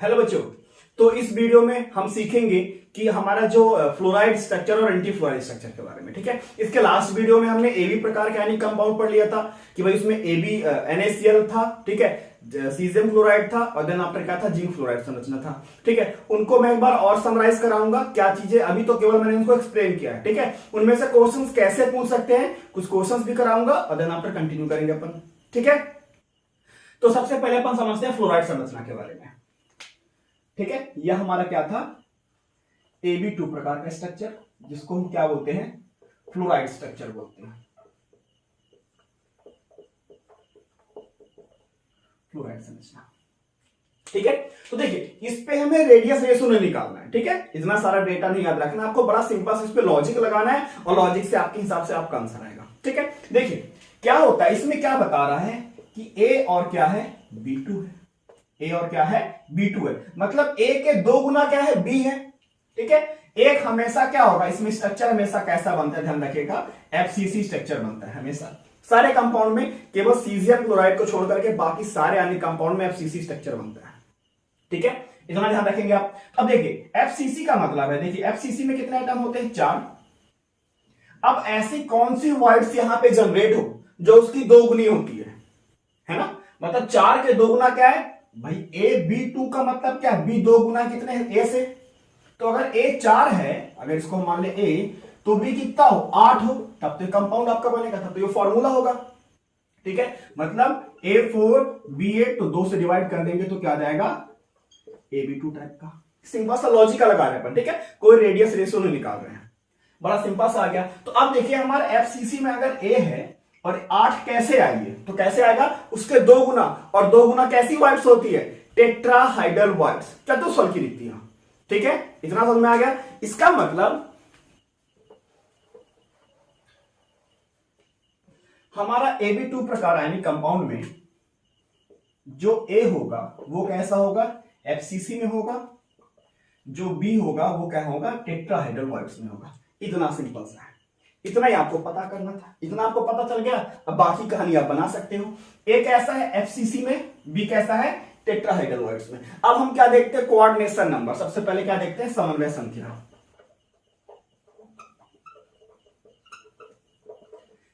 Hello बच्चों, तो इस वीडियो में हम सीखेंगे कि हमारा जो फ्लोराइड स्ट्रक्चर और एंटी फ्लोराइड स्ट्रक्चर के बारे में। ठीक है, इसके लास्ट वीडियो में हमने एबी प्रकार के आयनिक कंपाउंड पढ़ लिया था कि भाई उसमें एबी NaCl था, ठीक है, सीजियम क्लोराइड था और देन आफ्टर क्या था, जिंक फ्लोराइड संरचना था। ठीक है, उनको मैं एक बार और समराइज कराऊंगा क्या चीजें, अभी तो केवल मैंने इनको एक्सप्लेन किया है। ठीक है, उनमें से क्वेश्चंस कैसे पूछ सकते हैं, कुछ क्वेश्चंस भी कराऊंगा और देन आफ्टर कंटिन्यू करेंगे अपन। ठीक है, तो सबसे पहले अपन समझते हैं फ्लोराइड संरचना के बारे में। ठीक है, यह हमारा क्या था, Ab2 प्रकार का स्ट्रक्चर, जिसको हम क्या बोलते हैं, फ्लोराइड स्ट्रक्चर बोलते हैं, फ्लोराइड संरचना। ठीक है, तो देखिए इस पे हमें रेडियस रेशो नहीं निकालना है। ठीक है, इतना सारा डेटा नहीं याद रखना, आपको बड़ा सिंपल से इस पे लॉजिक लगाना है और लॉजिक से आपके हिसाब से आपका आंसर आएगा। ठीक है, देखिए क्या होता है, इसमें क्या बता रहा है कि A और क्या है, B2 है। A और क्या है, B2 है, मतलब A के दो गुना क्या है, B है। ठीक है, एक हमेशा क्या होगा, इसमें स्ट्रक्चर हमेशा कैसा बनता है, ध्यान रखिएगा, FCC स्ट्रक्चर बनता है हमेशा सारे कंपाउंड में, केवल सीजियम क्लोराइड को छोड़ करके बाकी सारे अन्य कंपाउंड में FCC स्ट्रक्चर बनता है। ठीक है, इतना ध्यान रखेंगे आप। अब देखिए FCC का मतलब है, देखिए FCC में कितने एटम होते हैं, 4। अब ऐसी कौन सी वॉइड्स यहां पे जनरेट हो जो उसकी दो गुनी होती है ना, मतलब 4 के दो गुना क्या है भाई, AB2 का मतलब क्या है, B दो गुना कितने हैं, A से। तो अगर A 4 है, अगर इसको मान ले A, तो B कितना हो, 8 हो, तब तो कंपाउंड आपका बनेगा, तब तो ये फॉर्मूला होगा। ठीक है, मतलब A4B8, तो 2 से डिवाइड कर देंगे तो क्या आ जाएगा, AB2 टाइप का। सिंपल सा लॉजिक लगा रहे हैं, ठीक है, कोई रेडियस रेशियो नहीं निकाल रहे हैं, बड़ा सिंपल सा आ गया। तो अब देखिए हमारा FCC में अगर A है और 8 कैसे आई है, तो कैसे आएगा, उसके दो गुना, और दो गुना कैसी वाइड्स होती है, टेट्राहाइड्रल वाइड्स, चतुष्फल की दिखती है। ठीक है, इतना समझ में आ गया। इसका मतलब हमारा AB2 प्रकार आयनिक कंपाउंड में जो A होगा वो कैसा होगा, FCC में होगा, जो B होगा वो क्या होगा, टेट्राहाइड्रल वाइड्स में होगा। इतना सिंपल सा है, इतना ही आपको पता करना था, इतना आपको पता चल गया। अब बाकी कहानी आप बना सकते हो। A कैसा है FCC में, B कैसा है टेट्राहाइड्रल वाइड्स में। अब हम क्या देखते हैं, कोऑर्डिनेशन नंबर। सबसे पहले क्या देखते हैं, समन्वय संख्या।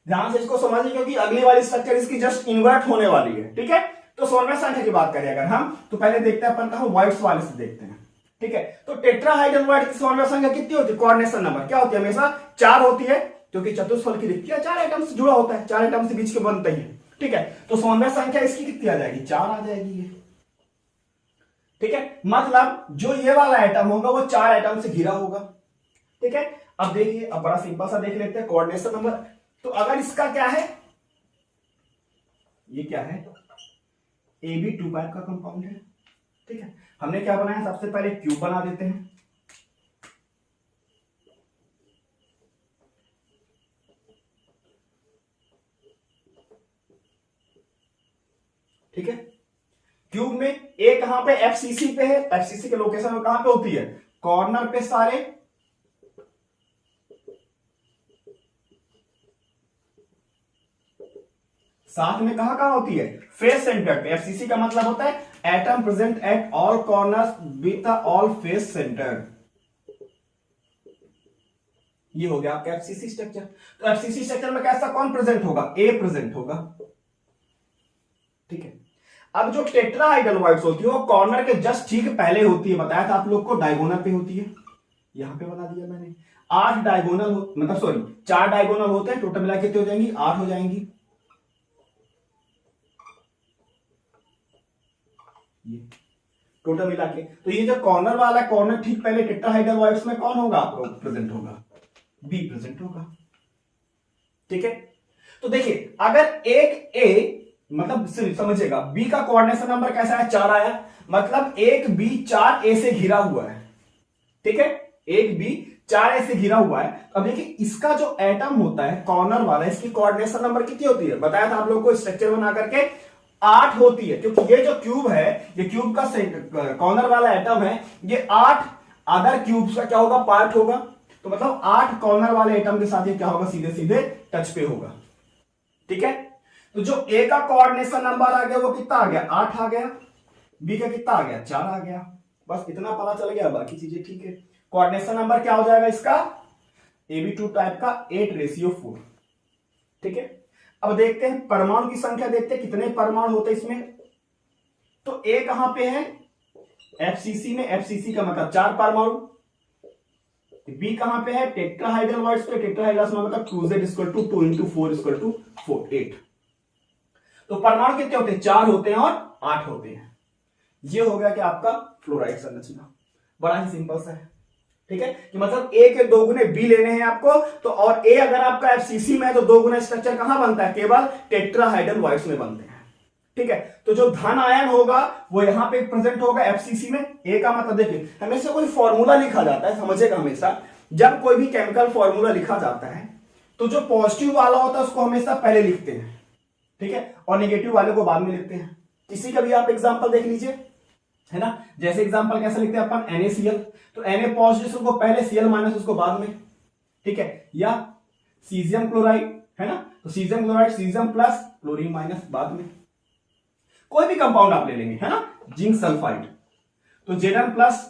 ध्यान से इसको समझिए क्योंकि अगली वाली स्ट्रक्चर इसकी जस्ट इन्वर्ट होने वाली है। ठीक है, तो समन्वय संख्या की बात करें अगर हम, तो पहले देखते हैं अपन कहा, वाइड्स वाले से देखते हैं। ठीक है, तो टेट्राहाइड्रल वाइड की समन्वय संख्या कितनी होती है, कोऑर्डिनेशन नंबर क्या होती है, हमेशा 4 होती है, क्योंकि चतुष्फल की दिखती है, 4 आइटम से जुड़ा होता है, 4 आइटम से बीच के बनते ही। ठीक है, तो समन्वय संख्या इसकी कितनी आ जाएगी, 4 आ जाएगी ये। ठीक है, मतलब जो ये वाला आइटम होगा वो 4 आइटम से घिरा होगा। ठीक है, अब देखिए, अब बड़ा सिंपल सा देख लेते हैं कोऑर्डिनेशन नंबर। तो अगर इसका क्या है, ये क्या है, AB2 टाइप का कंपाउंड है। ठीक है, हमने क्या बनाया, सबसे पहले क्यूब बना देते हैं। ठीक है, क्यूब में ए कहां पे, FCC पे है, FCC के लोकेशन में कहां पे होती है, कॉर्नर पे सारे, साथ में कहां कहां होती है, फेस सेंटर पे। FCC का मतलब होता है atom present at all corners with all face centre. ये हो गया आपका FCC स्ट्रक्चर। तो FCC स्ट्रक्चर में कैसा कौन प्रेजेंट होगा, A प्रेजेंट होगा। ठीक है, अब जो टेट्राहाइड्रल वाइड्स होती है वो कॉर्नर के जस्ट ठीक पहले होती है, बताया था आप लोग को, डायगोनल पे होती है। यहां पे बना दिया मैंने, 8 डायगोनल मतलब सॉरी 4 डायगोनल होते हैं, टोटल मिला के कितनी हो जाएंगी, 8 हो जाएंगी। ये टोटल मिला के, तो ये जो कॉर्नर वाला, कॉर्नर ठीक पहले टेट्राहाइड्रल वाइड्स में कौन होगा आपको प्रेजेंट होगा, B प्रेजेंट होगा। ठीक है, तो देखिए अगर एक A, मतलब समझिएगा B का कोऑर्डिनेशन नंबर कैसा है, 4 आया, मतलब एक B 4 A से घिरा हुआ है। ठीक है, एक B 4 A से घिरा हुआ है। अब देखिए इसका जो एटम होता है कॉर्नर वाला, इसकी कोऑर्डिनेशन नंबर कितनी होती है, बताया था आप लोगों को स्ट्रक्चर बना करके, 8 होती है, क्योंकि ये जो क्यूब है, ये क्यूब का कॉर्नर वाला एटम है, ये 8 अदर क्यूब्स का क्या होगा, पार्ट होगा। तो मतलब 8 कॉर्नर वाले एटम के साथ ये क्या होगा, सीधे सीधे टच पे होगा। ठीक है, तो जो A का कोऑर्डिनेशन नंबर आ गया वो कितना आ गया, 8 आ गया, B का कितना आ गया, 4 आ गया। बस इतना पता चल गया, बाकी चीजें ठीक है। कोऑर्डिनेशन नंबर क्या हो जाएगा इसका, Ab2 टाइप का 8:4। ठीक है, अब देखते हैं परमाणु की संख्या, देखते हैं कितने परमाणु होते हैं इसमें। तो A कहां पे है, FCC में, FCC का मतलब 4 परमाणु। B कहां पे है, टेट्राहाइड्रल वर्ड्स पे, टेट्राहाइड्रल मतलब 2Z = 2 × 4 = 4, 8। तो परमाणु कितने होते हैं, 4 होते हैं और 8 होते हैं। ये हो गया कि आपका फ्लोराइड संरचना, बड़ा ही सिंपल सा है। ठीक है, कि मतलब A के 2 गुने B लेने हैं आपको, तो और A अगर आपका FCC में है तो 2 गुना स्ट्रक्चर कहां बनता है, केवल टेट्राहाइड्रल वर्ड्स में बनते हैं। ठीक है, तो जो धन आयन होगा वो यहां पे प्रेजेंट होगा FCC में। A का मतलब देखिए, हमेशा कोई फॉर्मूला लिखा जाता है, समझिएगा, हमेशा जब कोई भी केमिकल फॉर्मूला लिखा जाता है तो जो पॉजिटिव वाला होता है उसको हमेशा पहले लिखते हैं, ठीक है, और नेगेटिव वाले को बाद में लिखते हैं। किसी का भी आप एग्जांपल देख लीजिए, है ना, जैसे एग्जांपल कैसे लिखते हैं अपन, NaCl, तो Na पॉजिटिव को पहले, Cl- उसको बाद में। ठीक है, या सीजियम क्लोराइड, है ना, तो caesium chloride caesium plus, chlorine minus बाद में। कोई भी कंपाउंड आप ले लेंगे, है ना, जिंक सल्फाइड, तो Zn प्लस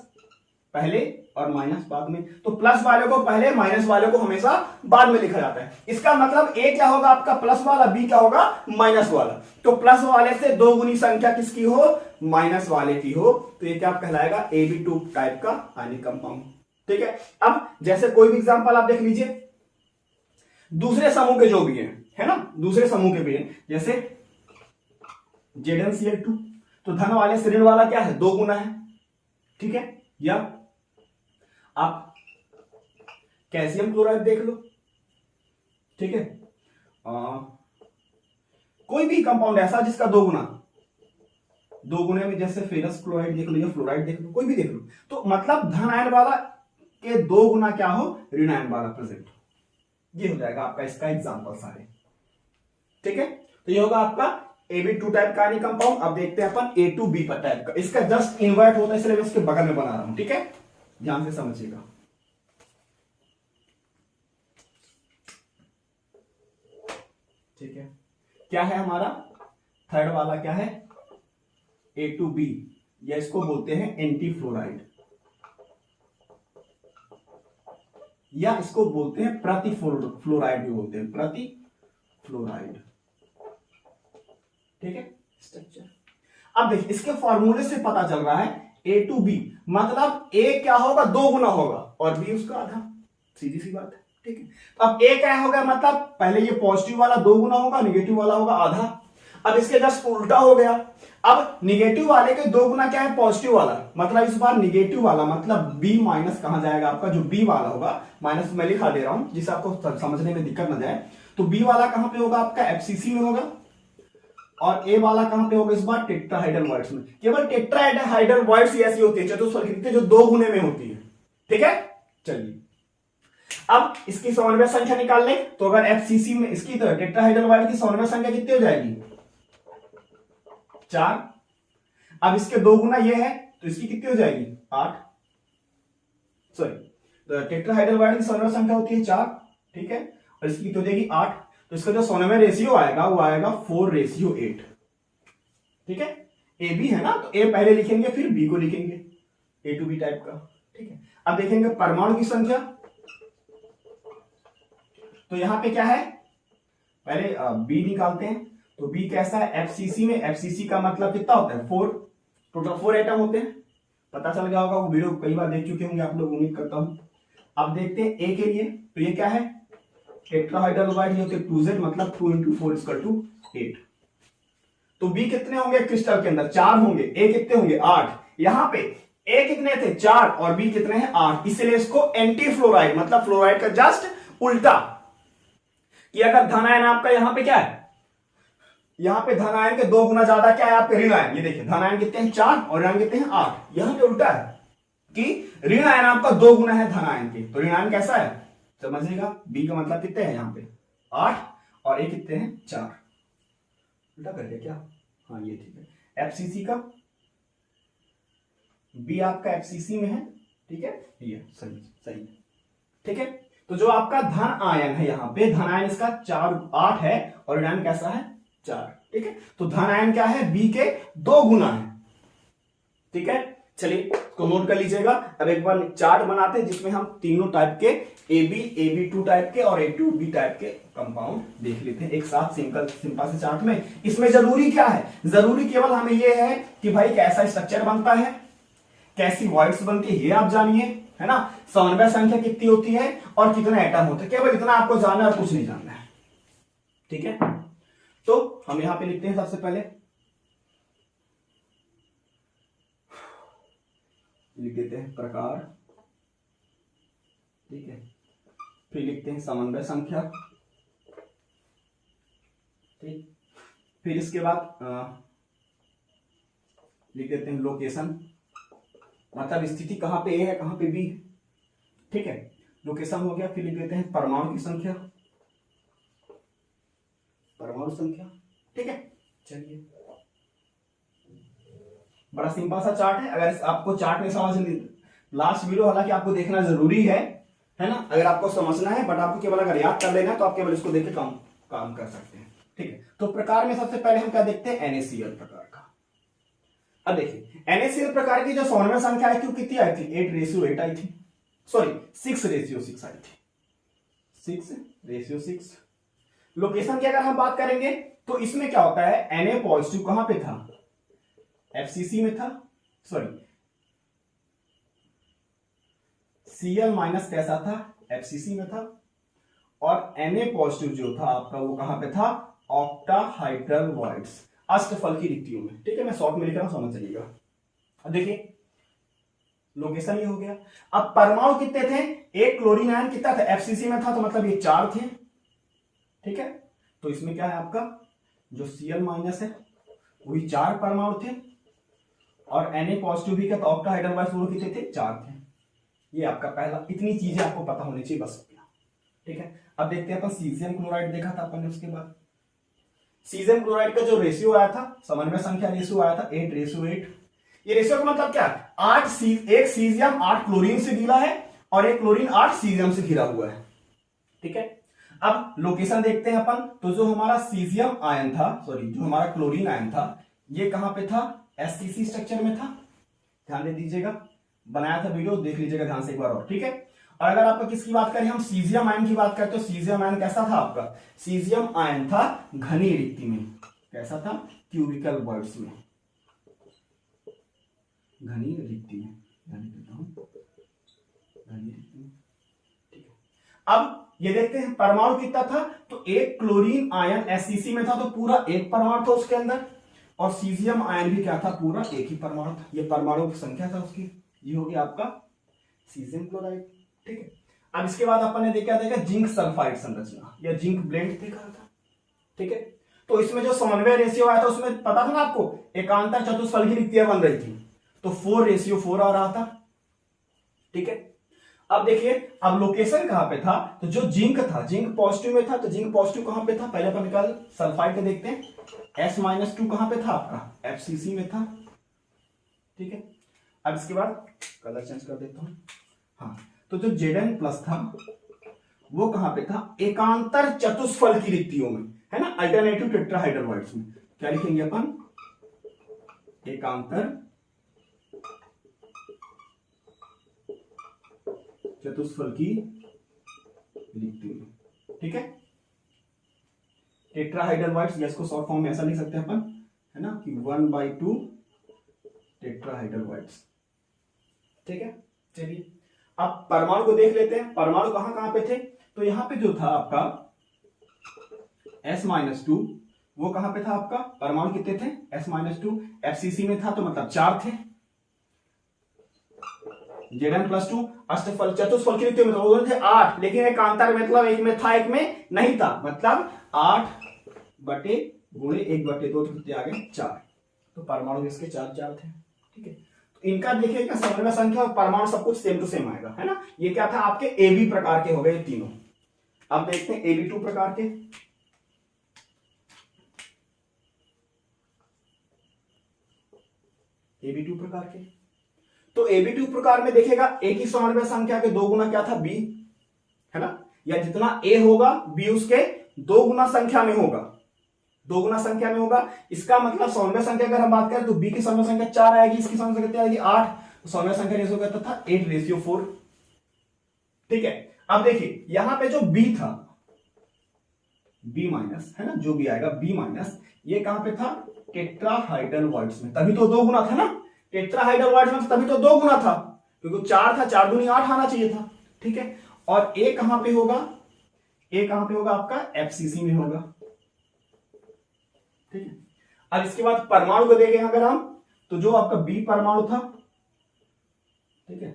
पहले और माइनस बाद में। तो प्लस वाले को पहले, माइनस वाले को हमेशा बाद में लिखा जाता है। इसका मतलब A क्या होगा आपका, प्लस वाला, B क्या होगा, माइनस वाला। तो प्लस वाले से 2 गुनी संख्या किसकी हो, माइनस वाले की हो, तो ये क्या कहलाएगा, Ab2 टाइप का आयनिक कंपाउंड। ठीक है, अब जैसे कोई भी एग्जांपल आप देख लीजिए, दूसरे समूह के जो भी है ना, दूसरे समूह के भी है, जैसे ZnCl2, तो धन वाले से ऋण वाला क्या है, 2 गुना है। ठीक है, या आप कैल्शियम क्लोराइड देख लो। ठीक है, कोई भी कंपाउंड ऐसा जिसका 2 गुने में, जैसे फेरस क्लोराइड देख लो या फ्लोराइड देख लो, कोई भी देख लो, तो मतलब धन आयन वाला के 2 गुना क्या हो, ऋण आयन वाला प्रेजेंट हो। ये हो जाएगा आपका इसका एग्जांपल सारे। ठीक है, तो ये होगा आपका Ab2 टाइप का आयनिक कंपाउंड। अब देखते हैं अपन A2B टाइप का, इसका जस्ट इन्वर्ट होता है इसलिए मैं इसके बगल में बना रहा हूं। ठीक है, ध्यान से समझिएगा। ठीक है, क्या है हमारा थर्ड वाला, क्या है, A2B, या इसको बोलते हैं एंटी फ्लोराइड, या इसको बोलते हैं प्रति फ्लोराइड भी बोलते हैं, प्रति फ्लोराइड। ठीक है, स्ट्रक्चर। अब देखिए इसके फॉर्मूले से पता चल रहा है A2B मतलब A क्या होगा, 2 गुना होगा और B उसका आधा, सीधी सी बात है। ठीक है, तो अब A क्या होगा, मतलब पहले ये पॉजिटिव वाला 2 गुना होगा, नेगेटिव वाला होगा आधा। अब इसके जस्ट उल्टा हो गया, अब निगेटिव वाले के 2 गुना क्या है, पॉजिटिव वाला, मतलब इस बार निगेटिव वाला मतलब B माइनस कहां जाएगा आपका, जो B वाला होगा, माइनस मैं लिखा दे रहा हूं जिससे आपको समझने में दिक्कत ना जाए। तो B वाला कहां पे होगा आपका, FCC में होगा, और A वाला कहां पे होगा इस बार, टेट्राहाइड्रल वर्ड्स में। केवल टेट्राहाइड्रल वर्ड्स ही ऐसी होती है चतुष्फलकीय जो 2 गुने में होती है। ठीक है, चलिए अब इसकी समन्वय संख्या निकाल लें, तो अगर FCC में इसकी तो टेट्राहाइड्रल वर्ड की समन्वय संख्या कितनी हो जाएगी, 4। अब इसके 2 गुना ये है तो इसकी कितनी हो जाएगी, 8। सॉरी, तो टेट्राहाइड्रल वर्ड की समन्वय संख्या होती है 4। ठीक है, और इसकी हो जाएगी 8, तो इसका जो समन्वय रेशियो आएगा वो आएगा 4:8। ठीक है, AB है ना, तो A पहले लिखेंगे फिर B को लिखेंगे, A2B टाइप का। ठीक है, अब देखेंगे परमाणु की संख्या, तो यहां पे क्या है, पहले B निकालते हैं, तो B कैसा है, FCC में, FCC का मतलब कितना होता है, 4, टोटल 4 एटम होते हैं। पता चल गया होगा, वो वीडियो कई बार देख चुके होंगे आप लोग, उम्मीद करता हूं। अब देखते हैं A के लिए, तो ये क्या है, टेट्राहाइड्रल वर्ड होते हैं 2Z मतलब 2 × 4 = 8। तो B कितने होंगे क्रिस्टल के अंदर, 4 होंगे, A कितने होंगे, 8। यहां पे A कितने थे, 4, और B कितने हैं, 8, इसलिए इसको एंटी फ्लोराइड मतलब फ्लोराइड का जस्ट उल्टा, कि अगर धन आयन आपका यहां पे क्या है, यहां पे धन आयन के 2 गुना ज्यादा क्या है आपके ऋण आयन, ये देखिए धन आयन कितने हैं 4 और ऋण आयन कितने हैं 8। यहां पे उल्टा है कि ऋण आयन आपका 2 गुना है धन आयन के, तो ऋण आयन कैसा है समझिएगा, B का मतलब कितने हैं यहाँ पे 8 और A कितने हैं 4। उल्टा कर दिया क्या, हाँ ये ठीक है। FCC का B आपका FCC में है, ठीक है, ये सही सही। ठीक है, तो जो आपका धन आयन है यहाँ पे, धन आयन इसका 8 है और ऋण आयन कैसा है 4। ठीक है, तो धन आयन क्या है, B के 2 गुना है। ठीक है, चलिए तो नोट कर लीजिएगा। अब एक बार चार्ट बनाते हैं जिसमें हम तीनों टाइप के AB2 टाइप के और A2B टाइप के कंपाउंड देख लेते हैं एक साथ सिंपल से चार्ट में। इसमें जरूरी क्या है, जरूरी केवल हमें यह है कि भाई कैसा स्ट्रक्चर बनता है, कैसी वॉइड्स बनती है, ये आप जानिए, है ना। समन्वय संख्या कितनी होती है और कितने एटम होते हैं, केवल इतना आपको जानना है और कुछ नहीं जानना है, ठीक है। तो हम यहां पे लिखते हैं सबसे पहले, लिख देते हैं प्रकार, ठीक है। फिर लिखते हैं समन्वय संख्या, ठीक। फिर इसके बाद लिख देते हैं लोकेशन, मतलब स्थिति कहां पे ए है कहां पे बी है, ठीक है। लोकेशन हो गया। फिर लिख देते हैं परमाणु की संख्या, परमाणु संख्या, ठीक है। चलिए बड़ा सिंपल सा चार्ट है। अगर आपको चार्ट में समझ, लास्ट वीडियो हालांकि आपको देखना जरूरी है ना, अगर आपको समझना है, बट आपको केवल अगर याद कर लेना है तो आप केवल इसको देख के काम कर सकते हैं, ठीक है। तो प्रकार में सबसे पहले हम क्या देखते हैं, NaCl प्रकार का। अब देखिए NaCl प्रकार की जो समन्वय संख्या आई थी कितनी आई थी, 8:8 आई थी, सॉरी 6:6 आई थी, 6:6। लोकेशन की अगर हम बात करेंगे तो इसमें क्या होता है, Na पॉजिटिव कहां पे था, FCC में था, सॉरी Cl माइनस कैसा था, FCC में था, और Na पॉजिटिव जो था आपका वो कहां पे था, ऑक्टाहाइड्रल वॉइड्स, अष्टफल की रिक्तियों में, ठीक है। मैं शॉर्ट में लिख रहा हूं, समझ जाइएगा। अब देखिए लोकेशन ये हो गया। अब परमाणु कितने थे, एक क्लोरीन आयन कितना था, FCC में था, तो मतलब ये 4 थे, ठीक है। तो इसमें क्या है आपका जो Cl माइनस है वही 4 परमाणु थे, और Na पॉजिटिव भी क्या था, ऑक्टाहाइड्रल वॉइड्स वो कितने थे, 4 थे। ये आपका पहला, इतनी चीजें आपको पता होनी चाहिए बस, ठीक है। अब देखते हैं अपन सीजियम क्लोराइड देखा था अपन ने, उसके बाद सीजियम क्लोराइड का जो रेशियो आया था, समन्वय संख्या रेशियो आया था 8:8। ये रेशियो का मतलब क्या, एक सीजियम 8 क्लोरीन से घिरा है और एक क्लोरीन 8 सीजियम से घिरा हुआ है, ठीक है। अब लोकेशन देखते हैं अपन, तो जो हमारा सीजियम आयन था, सॉरी जो हमारा क्लोरीन आयन था, ये कहां पे था, SCC स्ट्रक्चर में था, ध्यान दे दीजिएगा, बनाया था वीडियो, देख लीजिएगा ध्यान से एक बार और, ठीक है। और अगर आपका किसकी बात करें, हम सीजियम आयन की बात करते, तो सीजियम आयन कैसा था आपका, सीजियम आयन था घनी रिक्ति में, कैसा था, क्यूबिकल वर्ड्स में, घनी रिक्ति में, ध्यान देता हूं, घनी रिक्ति में, ठीक है। अब ये देखते हैं परमाणु कितना था, तो एक क्लोरीन आयन SCC में था, तो पूरा एक परमाणु था उसके अंदर, और सीजियम आयन भी क्या था, पूरा एक ही परमाणु था, ये परमाणु की संख्या था उसकी, ये हो गया आपका सीजियम क्लोराइड, ठीक है। अब इसके बाद अपन ने देखा जिंक सल्फाइड संरचना या जिंक ब्लेंड देखा था, ठीक है। तो इसमें जो समन्वय रेशियो आया था उसमें पता था ना आपको, एकांतर चतुष्फल की रिक्तियां बन रही थी, तो 4:4 आ रहा था, ठीक है। अब देखिए अब लोकेशन कहां पे था, तो जो जिंक था, जिंक पॉजिटिव में था, तो जिंक पॉजिटिव कहां पे था, पहले अपन निकाल सल्फाइड के देखते हैं, S-2 कहां पे था आपका, FCC में था, ठीक है। अब इसके बाद कलर चेंज कर देता हूं, हाँ, तो जो Zn+ था वो कहां पे था, एकांतर चतुष्फल की रिक्तियों में, है ना, अल्टरनेटिव टेट्राहाइड्रल वॉइड्स में। क्या लिखेंगे अपन, एकांतर चतुष्फल की रिक्तियों में, ठीक है। टेट्राहाइड्रल वॉइड्स, या इसको शॉर्ट फॉर्म में ऐसा लिख सकते हैं अपन, है ना, कि 1/2 टेट्राहाइड्रल वॉइड्स, ठीक है। चलिए अब परमाणु को देख लेते हैं, परमाणु कहां कहां पे थे, तो यहां पे जो था आपका S-2 वो कहां पे था आपका, परमाणु कितने थे, S-2 FCC में था, तो मतलब 4 थे। Zn+2 अष्टफल चतुष्फल की रिक्तियों में तो थे 8, लेकिन एकांतर मतलब एक में था एक में नहीं था, मतलब 8/1/2 तो कितने आ गए, 4। तो परमाणु इसके 4 थे, ठीक है। इनका देखिएगा समन्वय संख्या और परमाणु सब कुछ सेम टू सेम आएगा, है ना। ये क्या था आपके AB प्रकार के हो गए तीनों। अब देखते हैं AB2 प्रकार के, AB2 प्रकार के, तो AB2 प्रकार में देखिएगा एक ही समन्वय संख्या के 2 गुना क्या था, B, है ना, या जितना A होगा B उसके 2 गुना संख्या में होगा, दो गुना संख्या में होगा। इसका मतलब सौम्य संख्या अगर हम बात करें तो बी की सौम्य संख्या 4 आएगी, इसकी सौम्य संख्या कितनी आएगी 8, तो सौम्य संख्या रेशियो कहता था 8:4। ठीक है, अब देखिए यहां पे जो बी था, बी माइनस है ना, जो भी आएगा बी माइनस, ये कहां पे था टेट्राहाइड्रल वर्ड्स में, तभी तो दो गुना था ना, टेट्राहाइड्रल वर्ड्स में तभी तो दो गुना था, क्योंकि 4 था, 4 दूनी 8 आना चाहिए था। ठीक है, और ए कहां पे होगा, ए कहां पे होगा आपका एफसीसी में होगा। ठीक है, अब इसके बाद परमाणु को देखें अगर हम, तो जो आपका बी परमाणु था, ठीक है,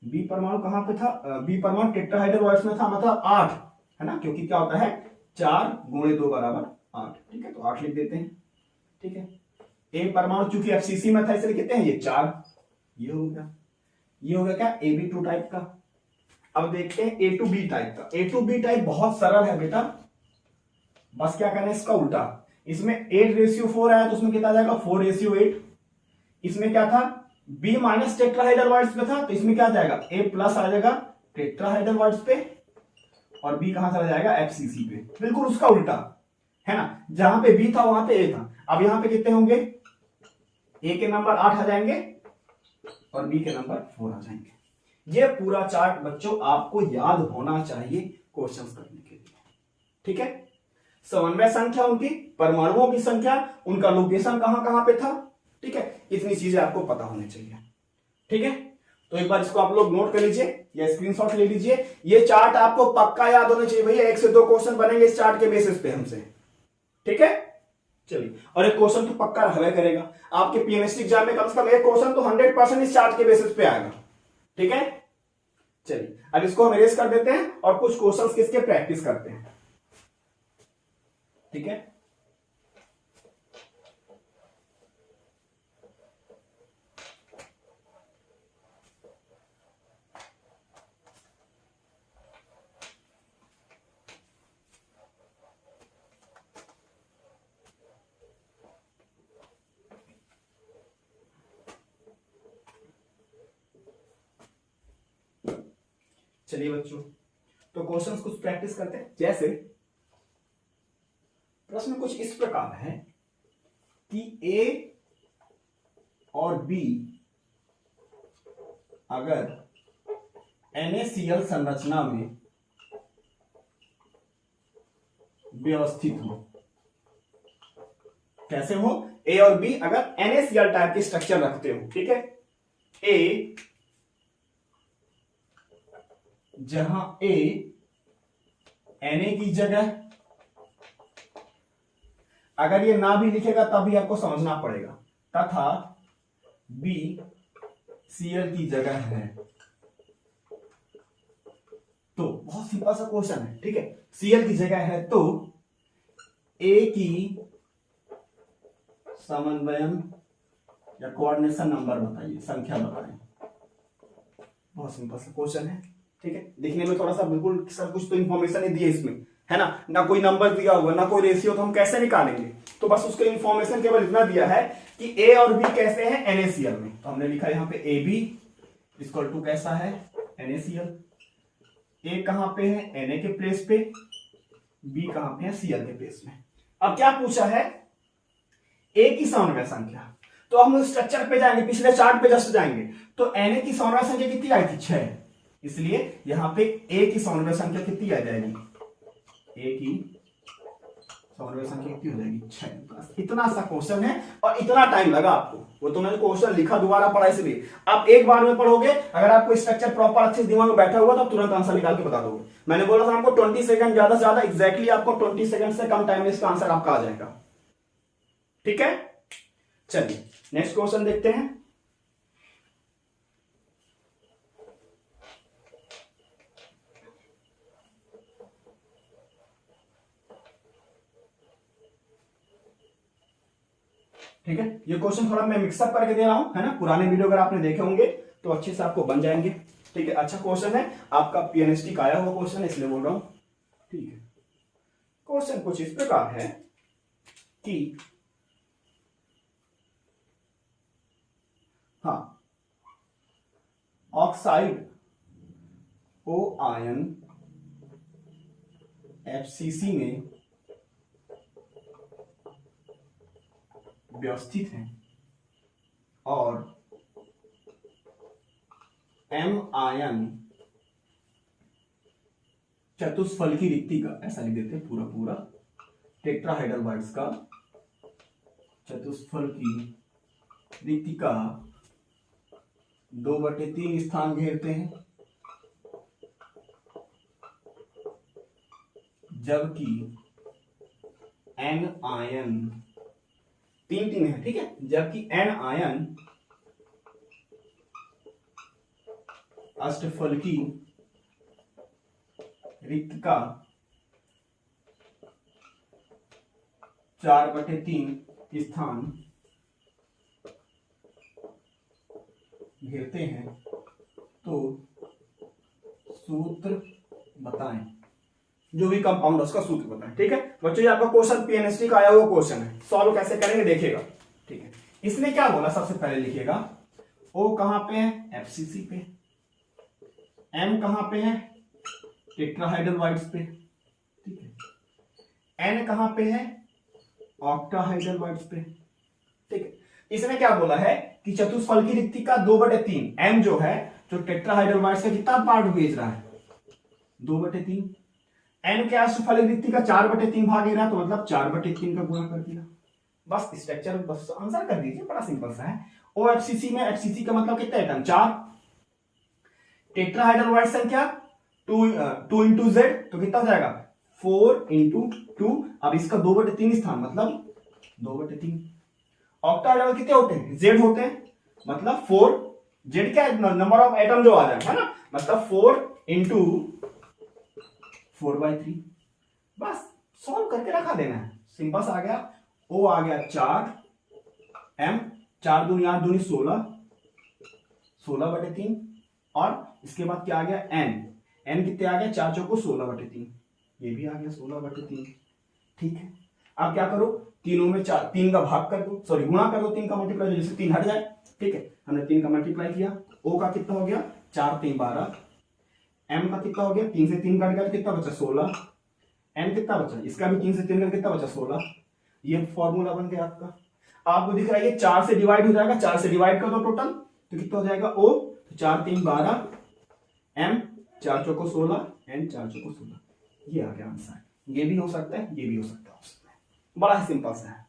बी परमाणु कहां पे था, बी परमाणु टेट्राहाइड्रल वर्ड्स में था, मतलब 8 है ना, क्योंकि क्या होता है 4 × 2 = 8। ठीक है, तो 8 लिख देते हैं। ठीक है, ए परमाणु चूंकि एफसीसी में था इसलिए कितने हैं ये 4, ये हो गया, ये हो गया क्या AB2 टाइप का। अब देखते हैं A2B टाइप का। A2B टाइप बहुत सरल है बेटा, बस क्या करना है इसका उल्टा, इसमें 8:4 आया तो उसमें कितना आ जाएगा 4:8। इसमें क्या था B माइनस टेट्राहाइड्रल वर्ड्स पे था, तो इसमें क्या आ जाएगा A प्लस आ जाएगा टेट्राहाइड्रल वर्ड्स पे, और B कहां चला जाएगा एफसीसी पे, बिल्कुल उसका उल्टा है ना, जहां पे B था वहां पे A था। अब यहां पे कितने होंगे, A के नंबर 8 आ जाएंगे और B के नंबर 4 आ जाएंगे। ये पूरा चार्ट बच्चों आपको याद होना चाहिए क्वेश्चंस करने के लिए। ठीक है, समन्वय संख्या उनकी, परमाणुओं की संख्या, उनका लोकेशन कहां कहां पे था। ठीक है, इतनी चीजें आपको पता होनी चाहिए। ठीक है, तो एक बार इसको आप लोग नोट कर लीजिए या स्क्रीनशॉट ले लीजिए। ये चार्ट आपको पक्का याद होना चाहिए भैया, 1 से 2 क्वेश्चन बनेंगे इस चार्ट के बेसिस पे हमसे। ठीक है, चलिए, और एक क्वेश्चन तो पक्का रहवे करेगा आपके पीएमएसटी एग्जाम में, कम से कम एक क्वेश्चन तो 100% इस चार्ट के बेसिस पे आएगा। ठीक है, चलिए अब इसको हम इरेज कर देते हैं और कुछ क्वेश्चंस किसके प्रैक्टिस करते हैं। ठीक है, चलिए बच्चों, तो क्वेश्चंस कुछ प्रैक्टिस करते हैं। जैसे प्रश्न कुछ इस प्रकार है कि A और B अगर NaCl संरचना में व्यवस्थित हो, कैसे हो, A और B अगर NaCl टाइप के स्ट्रक्चर रखते हो। ठीक है, A जहां A Na की जगह, अगर ये ना भी लिखेगा तब भी आपको समझना पड़ेगा, तथा B Cl की जगह है, तो बहुत सिंपल सा क्वेश्चन है। ठीक है, Cl की जगह है तो A की समन्वयन या कोऑर्डिनेशन नंबर बताइए, संख्या बताएं। बहुत सिंपल सा क्वेश्चन है। ठीक है, दिखने में थोड़ा सा बिल्कुल सब कुछ तो इंफॉर्मेशन ही दी है इसमें, है ना कोई नंबर दिया हुआ ना कोई रेशियो, तो हम कैसे निकालेंगे, तो बस उसके इंफॉर्मेशन केवल इतना दिया है कि A और B कैसे हैं NaCl में, तो हमने लिखा यहां पे AB इक्वल टू कैसा है NaCl, A कहां पे है Na के प्लेस पे, B कहां पे है Cl के प्लेस में। अब क्या पूछा है A की समन्वय संख्या, तो हम स्ट्रक्चर पे जाएंगे, पिछले चार्ट पे जस्ट जाएंगे, तो Na की समन्वय संख्या कितनी आई थी 6, इसलिए यहां पे A की समन्वय संख्या कितनी आ जाएगी, A की समन्वय संख्या कितनी हो जाएगी 6। इतना सा क्वेश्चन है और इतना टाइम लगा आपको, वो तो मैंने क्वेश्चन लिखा दोबारा पढ़ा इसलिए, आप एक बार में पढ़ोगे, अगर आपको स्ट्रक्चर प्रॉपर अच्छे से दिमाग में बैठा हुआ तो आप तुरंत आंसर निकाल के बता दोगे। मैंने बोला था आपको 20 सेकंड, ज्यादा से ज्यादा एग्जैक्टली आपको 20 सेकंड से कम टाइम में इसका आंसर आपका आ जाएगा। ठीक है, चलिए नेक्स्ट क्वेश्चन देखते हैं। ठीक है, ये क्वेश्चन थोड़ा मैं मिक्सअप करके दे रहा हूं, है ना, पुराने वीडियो अगर आपने देखे होंगे तो अच्छे से आपको बन जाएंगे। ठीक है, अच्छा क्वेश्चन है, आपका पीएनएसटी का आया हुआ क्वेश्चन है इसलिए बोल रहा हूं। ठीक है, क्वेश्चन कुछ इस प्रकार है कि हाँ, ऑक्साइड O आयन एफसीसी में व्यवस्थित हैं और m आयन चतुष्फलकी रिक्ति का, ऐसा लिख देते हैं पूरा पूरा, टेट्राहाइड्रल का चतुष्फलकी रिक्ति का 2/3 स्थान घेरते हैं, जबकि n आयन 3 है, ठीक है, जबकि n आयन अष्टफलकी रिक्त का 4/3 स्थान घेरते हैं। तो सूत्र बताएं, जो भी कंपाउंड है उसका सूत्र बताएं। ठीक है बच्चों, ये आपका क्वेश्चन पीएनएसटी का आया हुआ क्वेश्चन है, सॉल्व कैसे करेंगे देखिएगा। ठीक है, इसने क्या बोला, सबसे पहले लिखिएगा ओ कहां पे है, एफसीसी पे, एम कहां पे है, टेट्राहाइड्रल पे, ठीक है, एन कहां पे है, ऑक्टाहाइड्रल पे, ठीक है। इसने क्या बोला है कि चतुष्फलकी रिक्ति का 2/3, एम जो है, जो टेट्राहाइड्रल का कितना पार्ट भेज रहा है, 2/3, एन के अष्टफलकी रिक्ति का 4/3 भाग ले रहा है, तो मतलब 4/3 का गुणा कर दिया। बस स्ट्रक्चर बस आंसर कर दीजिए, बड़ा सिंपल सा है। ओ एफसीसी में एफसीसी का मतलब कितना एटम, 4, टेट्राहाइड्रल संख्या 2 इंटू जेड, तो कितना हो जाएगा 4 इंटू 2। अब इसका 2/3 स्थान मतलब 2/3। ऑक्टाहाइड्रल कितने होते हैं, जेड होते हैं, मतलब 4, जेड क्या है, नंबर ऑफ एटम जो आ जाए, है ना, मतलब 4 इंटू 4/3। बस सॉल्व करके रखा देना है, सिंपल सा आ गया। ओ आ गया 4, एम 4 दूनी 8 दूनी 16, 16/3, और इसके बाद क्या आ गया एन, एन कितने आ गया, 4 चौको 16/3, ये भी आ गया 16/3। ठीक है, अब क्या करो, तीनों में 3 का भाग कर दो, सॉरी गुणा कर दो, 3 का मल्टीप्लाई, जैसे 3 हट जाए। ठीक है, हमने 3 का मल्टीप्लाई किया, ओ का कितना हो गया 4 3 12, एम का कितना हो गया 3 से 3 कट गया, कितना बचा 16, एन कितना बचा, इसका भी 3 से 3 कितना बचा 16। ये फॉर्मूला बन गया आपका। आपको दिख रहा है ये 4 से डिवाइड हो जाएगा, 4 से डिवाइड कर दो टोटल, तो कितना हो जाएगा ओ, तो 4 3 12, एम 4 चौको 16, एन 4 चौको 16, ये आ गया आंसर। ये भी हो सकता है, ये भी हो सकता है, बड़ा ही सिंपल सा है।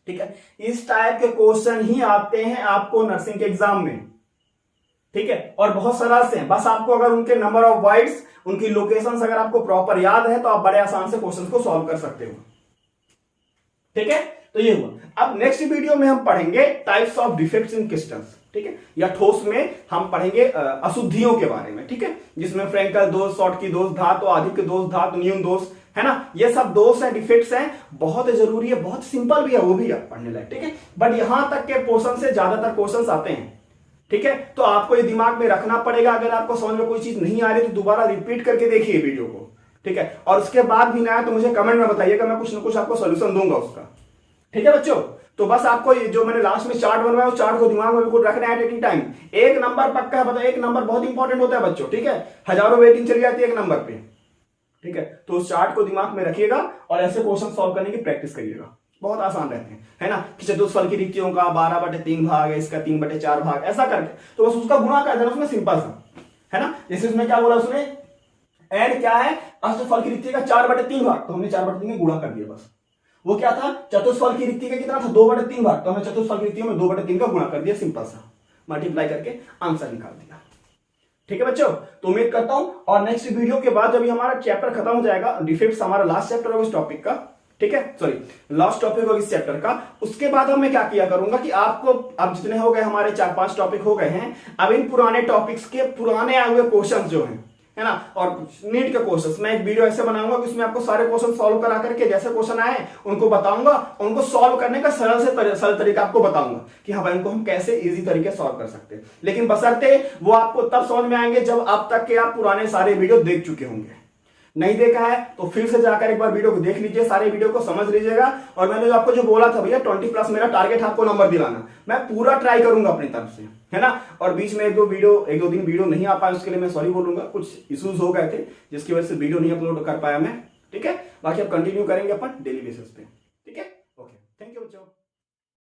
ठीक है, इस टाइप के क्वेश्चन ही आते हैं आपको नर्सिंग के एग्जाम में। ठीक है, और बहुत सरल से हैं, बस आपको अगर उनके नंबर ऑफ वर्ड्स, उनकी लोकेशंस अगर आपको प्रॉपर याद है तो आप बड़े आसान से क्वेश्चन को सॉल्व कर सकते हो। ठीक है, तो ये हुआ। अब नेक्स्ट वीडियो में हम पढ़ेंगे types of defects in crystals, ठीक है, या ठोस में हम पढ़ेंगे अशुद्धियों के बारे में। ठीक है, जिसमें फ्रैंकल दोष, शॉर्टकी दोष, धातु आधिक्य दोष, धातु न्यून दोष, है ना, ये सब दोष है, डिफेक्ट्स हैं, बहुत जरूरी है, बहुत सिंपल भी है, वो भी है पढ़ने लायक। ठीक है, बट यहां तक के पोर्शन से ज्यादातर क्वेश्चंस आते हैं। ठीक है, तो आपको ये दिमाग में रखना पड़ेगा। अगर आपको समझ में कोई चीज नहीं आ रही तो दोबारा रिपीट करके देखिए वीडियो को। ठीक है, और उसके बाद भी ना तो मुझे कमेंट में बताइएगा, मैं कुछ ना कुछ आपको सोल्यूशन दूंगा उसका। ठीक है बच्चों, तो बस आपको ये जो मैंने लास्ट में चार्ट बनवाया उस चार्ट को दिमाग में बिल्कुल रखना है टेकिंग टाइम। एक नंबर पक्का है, बताओ, एक नंबर बहुत इंपॉर्टेंट होता है बच्चों। ठीक है, हजारों वेटिंग चली जाती है एक नंबर पे। ठीक है, तो उस चार्ट को दिमाग में रखिएगा और ऐसे क्वेश्चन सॉल्व करने की प्रैक्टिस करिएगा, बहुत आसान रहते हैं, है ना, कि चतुष्फलकी रिक्तियों का 12/3 भाग है, इसका 3/4 भाग, ऐसा करके तो बस उसका गुणा कर देना उसमें, सिंपल सा, है ना। जैसे उसमें क्या बोला उसने, एन क्या है, अष्टफलकी रिक्ति का 4/3 भाग, तो हमने 4/3 में गुणा कर दिया बस। वो क्या था, चतुष्फलकी रिक्ति का कितना था 2/3 भाग, तो हमने चतुष्फलकी रिक्तियों में 2/3 का गुणा कर दिया, सिंपल सा मल्टीप्लाई करके आंसर निकाल दिया। ठीक है बच्चों, तो उम्मीद करता हूं, और नेक्स्ट वीडियो के बाद जब हमारा चैप्टर खत्म हो जाएगा, डिफेक्ट्स हमारा लास्ट चैप्टर होगा इस टॉपिक का, ठीक है, सॉरी लास्ट टॉपिक होगा इस चैप्टर का, उसके बाद मैं क्या किया करूंगा कि आपको अब जितने हो गए हमारे 4-5 टॉपिक हो गए हैं, अब इन पुराने टॉपिक्स के पुराने आए हुए क्वेश्चंस जो हैं, है ना, और नीट के क्वेश्चंस, मैं एक वीडियो ऐसे बनाऊंगा कि उसमें आपको सारे क्वेश्चन सॉल्व करा करके जैसे क्वेश्चन आए उनको बताऊंगा, उनको सॉल्व करने का सरल तरीका आपको बताऊंगा कि हाँ भाई उनको हम कैसे इजी तरीके सॉल्व कर सकते हैं। लेकिन बशर्ते वो आपको तब समझ में आएंगे जब अब तक के आप पुराने सारे वीडियो देख चुके होंगे। नहीं देखा है तो फिर से जाकर एक बार वीडियो को देख लीजिए, सारे वीडियो को समझ लीजिएगा। और मैंने जो आपको जो बोला था भैया 20+ मेरा टारगेट आपको नंबर दिलाना, मैं पूरा ट्राई करूंगा अपनी तरफ से, है ना। और बीच में एक दो दिन वीडियो नहीं आ पाया, उसके लिए मैं सॉरी बोलूंगा, कुछ इश्यूज हो गए थे जिसकी वजह से वीडियो नहीं अपलोड कर पाया मैं। ठीक है, बाकी अब कंटिन्यू करेंगे अपन डेली बेसिस पे। ठीक है, ओके, थैंक यू बच्चों।